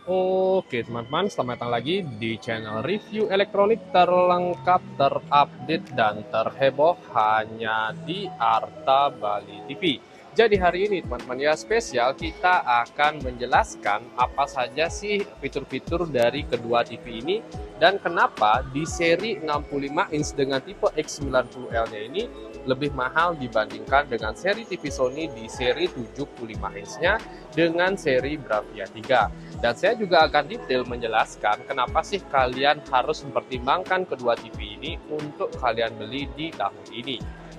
Oke teman-teman, selamat datang lagi di channel review elektronik terlengkap, terupdate, dan terheboh hanya di Arta Bali TV. Jadi hari ini teman-teman ya spesial kita akan menjelaskan apa saja sih fitur-fitur dari kedua TV ini dan kenapa di seri 65 inch dengan tipe X90L-nya ini lebih mahal dibandingkan dengan seri TV Sony di seri 75 inch-nya dengan seri Bravia 3. Dan saya juga akan detail menjelaskan kenapa sih kalian harus mempertimbangkan kedua TV ini untuk kalian beli di tahun ini.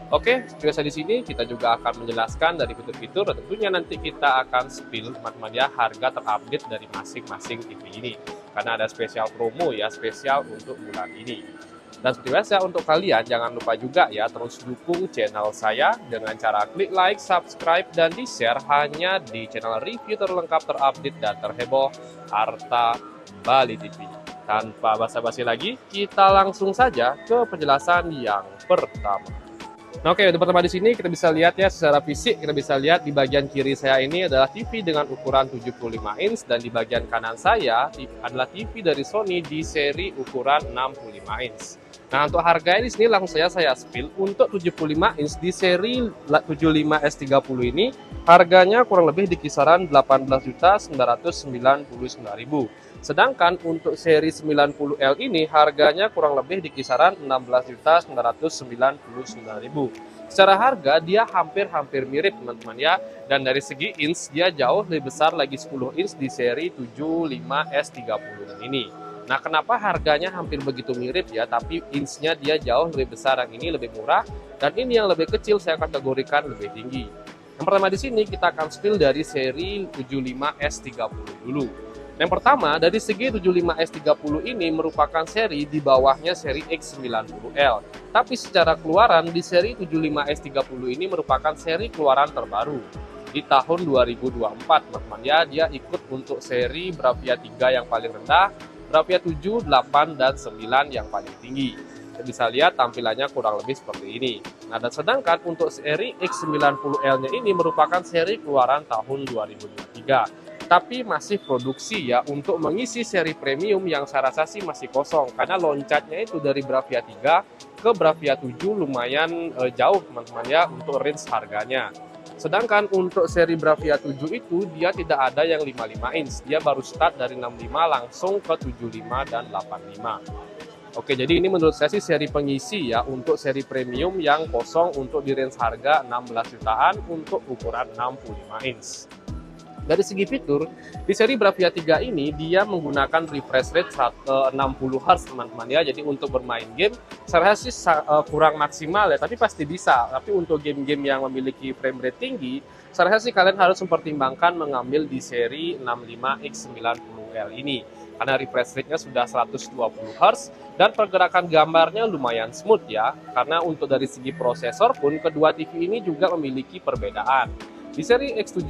Oke, biasa di sini kita juga akan menjelaskan dari fitur-fitur dan tentunya nanti kita akan spill teman-teman ya harga terupdate dari masing-masing TV ini. Karena ada spesial promo ya, spesial untuk bulan ini. Dan seperti biasa untuk kalian jangan lupa juga ya terus dukung channel saya dengan cara klik like, subscribe, dan di-share hanya di channel review terlengkap, terupdate, dan terheboh Arta Bali TV. Tanpa basa-basi lagi, kita langsung saja ke penjelasan yang pertama. Nah, oke, untuk pertama di sini kita bisa lihat ya secara fisik, kita bisa lihat di bagian kiri saya ini adalah TV dengan ukuran 75 inch dan di bagian kanan saya adalah TV dari Sony di seri ukuran 65 inch. Nah, untuk harganya di sini langsung saja saya spill. Untuk 75 inch di seri 75S30 ini harganya kurang lebih di kisaran 18.999.000. Sedangkan untuk seri 90L ini harganya kurang lebih di kisaran 16.999.000. Secara harga dia hampir mirip teman-teman ya. Dan dari segi inch dia jauh lebih besar lagi 10 inch di seri 75S30 ini. Nah, kenapa harganya hampir begitu mirip ya, tapi inch-nya dia jauh lebih besar, yang ini lebih murah, dan ini yang lebih kecil saya kategorikan lebih tinggi. Yang pertama di sini kita akan spill dari seri 75S30 dulu. Yang pertama, dari segi 75S30 ini merupakan seri di bawahnya seri X90L. Tapi secara keluaran di seri 75S30 ini merupakan seri keluaran terbaru. Di tahun 2024, teman-teman ya, dia ikut untuk seri Bravia 3 yang paling rendah, Bravia 7, 8, dan 9 yang paling tinggi. Kita bisa lihat tampilannya kurang lebih seperti ini. Nah, dan sedangkan untuk seri X90L-nya ini merupakan seri keluaran tahun 2023. Tapi masih produksi ya untuk mengisi seri premium yang saya rasa sih masih kosong. Karena loncatnya itu dari Bravia 3 ke Bravia 7 lumayan jauh teman-teman ya untuk range harganya. Sedangkan untuk seri Bravia 7 itu dia tidak ada yang 55 inch. Dia baru start dari 65 langsung ke 75 dan 85. Oke, jadi ini menurut saya sih seri pengisi ya untuk seri premium yang kosong untuk di range harga 16 jutaan untuk ukuran 65 inch. Dari segi fitur, di seri Bravia 3 ini dia menggunakan refresh rate 60 Hz teman-teman ya. Jadi untuk bermain game saya rasa sih kurang maksimal ya, tapi pasti bisa. Tapi untuk game-game yang memiliki frame rate tinggi, saya rasa sih kalian harus mempertimbangkan mengambil di seri 65X90L ini. Karena refresh rate-nya sudah 120 Hz dan pergerakan gambarnya lumayan smooth ya. Karena untuk dari segi prosesor pun kedua TV ini juga memiliki perbedaan. Di seri X7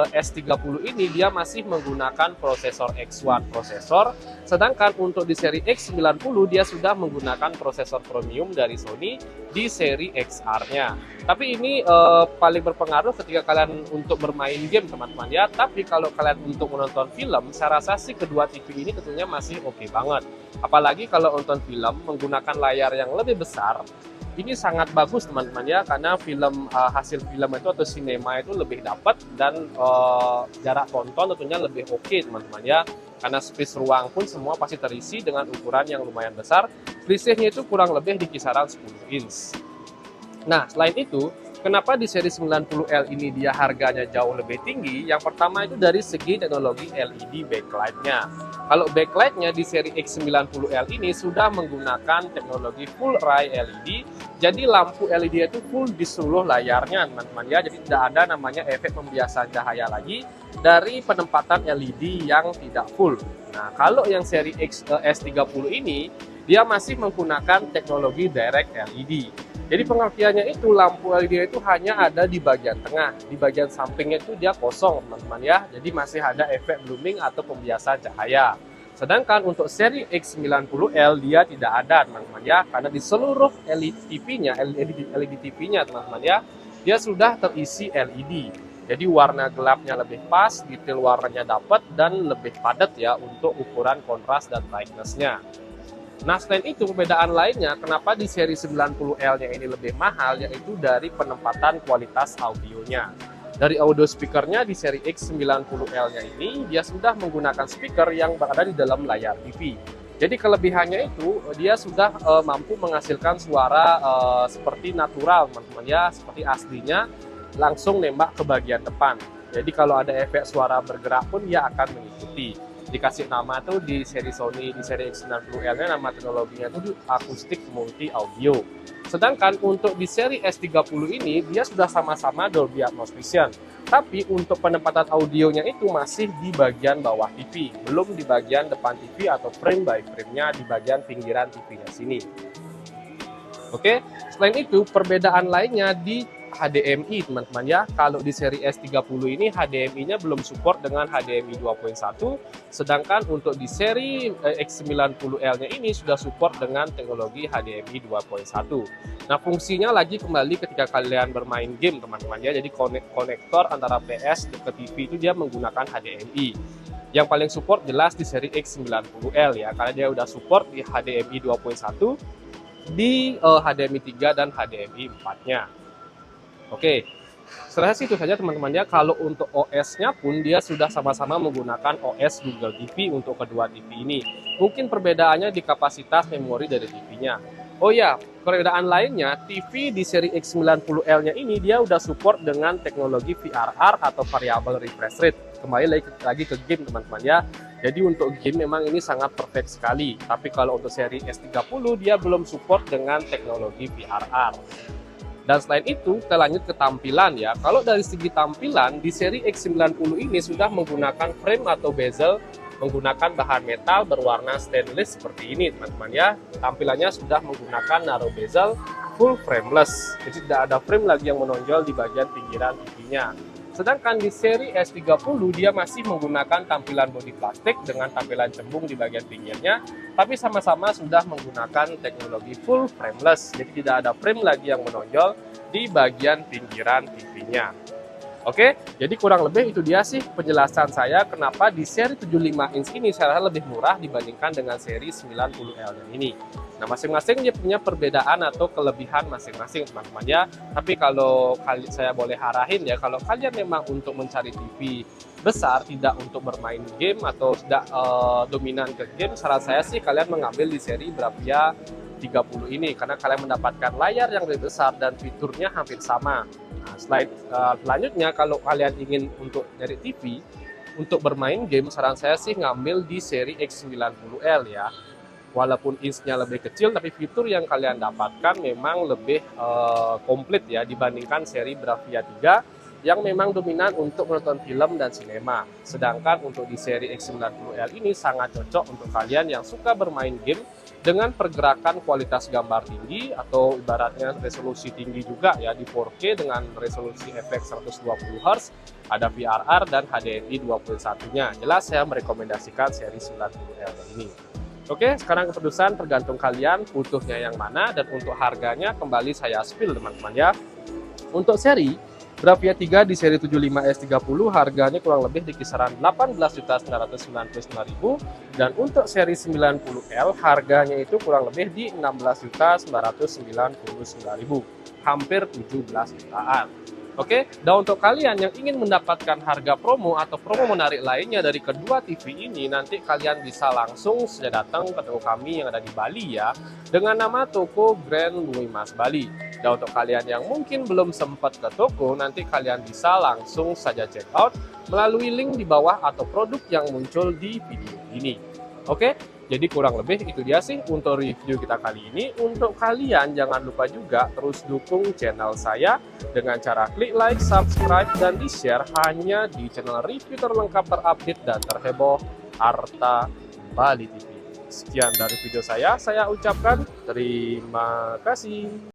S30 ini dia masih menggunakan prosesor X1 prosesor, sedangkan untuk di seri X90 dia sudah menggunakan prosesor premium dari Sony di seri XR-nya. Tapi ini paling berpengaruh ketika kalian untuk bermain game teman-teman ya. Tapi kalau kalian untuk menonton film, saya rasa sih kedua TV ini tentunya masih oke banget. Apalagi kalau nonton film menggunakan layar yang lebih besar. Ini sangat bagus teman-teman ya, karena film hasil film itu atau sinema itu lebih dapat dan jarak tonton tentunya lebih oke teman-teman ya, karena space ruang pun semua pasti terisi dengan ukuran yang lumayan besar. Selisihnya itu kurang lebih di kisaran 10 inch. Nah, selain itu, kenapa di seri 90L ini dia harganya jauh lebih tinggi? Yang pertama itu dari segi teknologi LED backlight-nya. Kalau backlight-nya di seri X90L ini sudah menggunakan teknologi full array LED, jadi lampu LED itu full di seluruh layarnya teman-teman ya, jadi tidak ada namanya efek pembiasan cahaya lagi dari penempatan LED yang tidak full. Nah, kalau yang seri S30 ini, dia masih menggunakan teknologi direct LED. Jadi pengertiannya itu lampu LED itu hanya ada di bagian tengah, di bagian sampingnya itu dia kosong teman-teman ya. Jadi masih ada efek blooming atau pembiasan cahaya. Sedangkan untuk seri X90L dia tidak ada teman-teman ya, karena di seluruh LED TV-nya, LED TV-nya teman-teman ya, dia sudah terisi LED. Jadi warna gelapnya lebih pas, detail warnanya dapat, dan lebih padat ya untuk ukuran kontras dan brightness-nya. Nah, selain itu perbedaan lainnya kenapa di seri 90L-nya ini lebih mahal, yaitu dari penempatan kualitas audionya. Dari audio speakernya di seri X90L-nya ini, dia sudah menggunakan speaker yang berada di dalam layar TV. Jadi kelebihannya itu, dia sudah mampu menghasilkan suara seperti natural, teman-teman ya, seperti aslinya, langsung nembak ke bagian depan. Jadi kalau ada efek suara bergerak pun dia akan mengikuti. Dikasih nama tuh di seri Sony, di seri X90L-nya nama teknologinya itu Acoustic Multi Audio. Sedangkan untuk di seri S30 ini, dia sudah sama-sama Dolby Atmos Vision. Tapi untuk penempatan audionya itu masih di bagian bawah TV, belum di bagian depan TV atau frame by frame-nya di bagian pinggiran TV-nya sini. Oke, selain itu perbedaan lainnya di HDMI teman-teman ya. Kalau di seri S30 ini HDMI-nya belum support dengan HDMI 2.1, sedangkan untuk di seri X90L-nya ini sudah support dengan teknologi HDMI 2.1. Nah, fungsinya lagi kembali ketika kalian bermain game teman-teman ya. Jadi konektor antara PS ke TV itu dia menggunakan HDMI. Yang paling support jelas di seri X90L ya, karena dia udah support di HDMI 2.1, di HDMI 3 dan HDMI 4-nya. Oke, setelah itu saja teman-teman ya. Kalau untuk OS-nya pun dia sudah sama-sama menggunakan OS Google TV untuk kedua TV ini. Mungkin perbedaannya di kapasitas memori dari TV-nya. Oh ya, perbedaan lainnya, TV di seri X90L-nya ini dia udah support dengan teknologi VRR atau Variable Refresh Rate. Kembali lagi ke game teman-teman ya. Jadi untuk game memang ini sangat perfect sekali. Tapi kalau untuk seri S30 dia belum support dengan teknologi VRR. Dan selain itu, kita lanjut ke tampilan ya. Kalau dari segi tampilan, di seri X90 ini sudah menggunakan frame atau bezel, menggunakan bahan metal berwarna stainless seperti ini teman-teman ya. Tampilannya sudah menggunakan narrow bezel, full frameless. Jadi tidak ada frame lagi yang menonjol di bagian pinggiran TV-nya. Sedangkan di seri S30 dia masih menggunakan tampilan bodi plastik dengan tampilan cembung di bagian pinggirnya, tapi sama-sama sudah menggunakan teknologi full frameless. Jadi tidak ada frame lagi yang menonjol di bagian pinggiran TV-nya. Oke, jadi kurang lebih itu dia sih penjelasan saya kenapa di seri 75 inch ini saya rasa lebih murah dibandingkan dengan seri 90L ini. Nah, masing-masing dia punya perbedaan atau kelebihan masing-masing teman-teman ya. Tapi kalau saya boleh arahin ya, kalau kalian memang untuk mencari TV besar, tidak untuk bermain game atau tidak dominan ke game, saran saya sih kalian mengambil di seri Bravia 30 ini karena kalian mendapatkan layar yang lebih besar dan fiturnya hampir sama. Nah, selanjutnya kalau kalian ingin untuk nyari TV untuk bermain game, saran saya sih ngambil di seri X90L ya. Walaupun inch-nya lebih kecil, tapi fitur yang kalian dapatkan memang lebih komplit ya dibandingkan seri Bravia 3 yang memang dominan untuk menonton film dan sinema. Sedangkan untuk di seri X90L ini sangat cocok untuk kalian yang suka bermain game dengan pergerakan kualitas gambar tinggi atau ibaratnya resolusi tinggi juga ya di 4K dengan resolusi efek 120 Hz, ada VRR dan HDMI 2.1-nya. Jelas saya merekomendasikan seri 90L ini. Oke, sekarang keputusan tergantung kalian butuhnya yang mana, dan untuk harganya kembali saya spill teman-teman ya. Untuk seri Bravia 3 di seri 75S30 harganya kurang lebih di kisaran 18.999.000, dan untuk seri 90L harganya itu kurang lebih di 16.999.000, hampir 17 jutaan. Oke, dan untuk kalian yang ingin mendapatkan harga promo atau promo menarik lainnya dari kedua TV ini, nanti kalian bisa langsung saja datang ke toko kami yang ada di Bali ya, dengan nama toko Grand Bumi Mas Bali. Dan untuk kalian yang mungkin belum sempat ke toko, nanti kalian bisa langsung saja check out melalui link di bawah atau produk yang muncul di video ini. Oke, jadi kurang lebih itu dia sih untuk review kita kali ini. Untuk kalian jangan lupa juga terus dukung channel saya dengan cara klik like, subscribe, dan di-share hanya di channel review terlengkap, terupdate, dan terheboh Arta Bali TV. Sekian dari video saya ucapkan terima kasih.